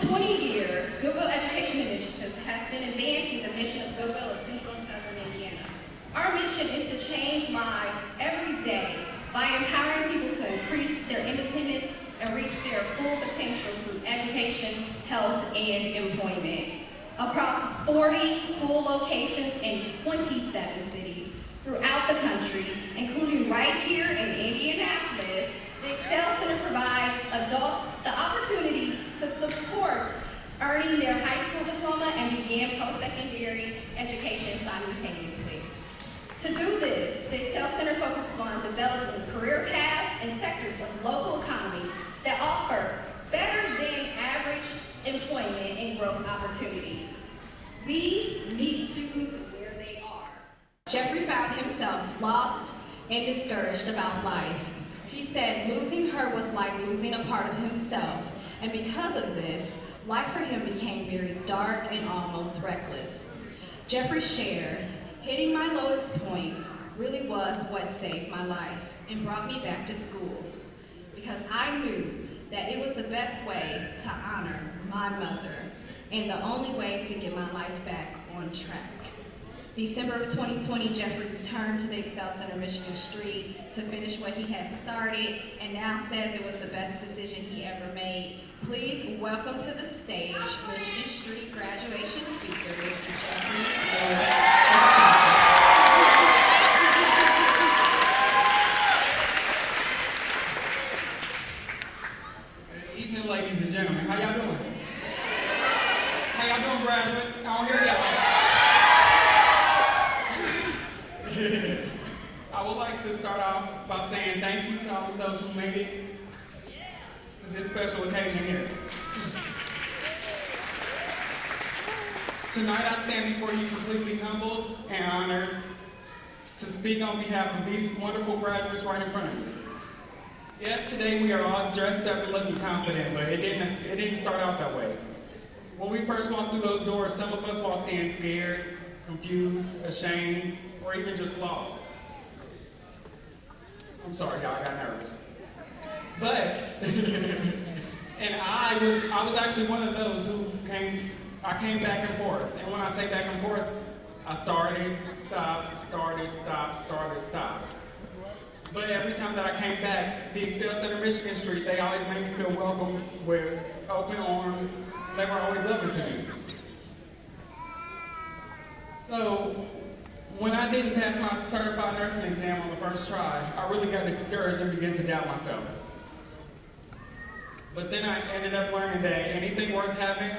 almost 20 years, Goodwill Education Initiatives has been advancing the mission of Goodwill of Central and Southern Indiana. Our mission is to change lives every day by empowering people to increase their independence and reach their full potential through education, health, and employment. Across 40 school locations in 27 cities throughout the country, including right here in Indianapolis, the Excel Center provides adults the opportunity to support earning their high school diploma and begin post-secondary education simultaneously. To do this, the Excel Center focuses on developing career paths and sectors of local economies that offer better than average employment and growth opportunities. We meet students where they are. Jeffrey found himself lost and discouraged about life. He said losing her was like losing a part of himself, and because of this, life for him became very dark and almost reckless. Jeffrey shares, hitting my lowest point really was what saved my life and brought me back to school, because I knew that it was the best way to honor my mother and the only way to get my life back on track. December of 2020, Jeffrey returned to the Excel Center Michigan Street to finish what he had started and now says it was the best decision he ever made. Please welcome to the stage Michigan Street graduation speaker, Mr. Jeffrey Lewis. Good evening, ladies and gentlemen. How y'all doing? How y'all doing, graduates? I don't hear y'all. I would like to start off by saying thank you to all of those who made it to this special occasion here. Tonight I stand before you completely humbled and honored to speak on behalf of these wonderful graduates right in front of me. Yes, today we are all dressed up and looking confident, but it didn't start out that way. When we first walked through those doors, some of us walked in scared, confused, ashamed, or even just lost. I'm sorry, y'all, I got nervous. But, and I was actually one of those who came back and forth. And when I say back and forth, I started, stopped, started, stopped, started, stopped. But every time that I came back, the Excel Center Michigan Street, they always made me feel welcome with open arms. They were always loving to me. So, when I didn't pass my certified nursing exam on the first try, I really got discouraged and began to doubt myself. But then I ended up learning that anything worth having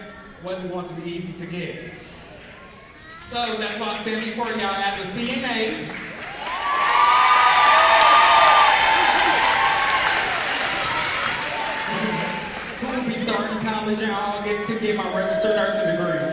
wasn't going to be easy to get. So that's why I stand before y'all as a CNA. Who will be starting college in August to get my registered nursing degree.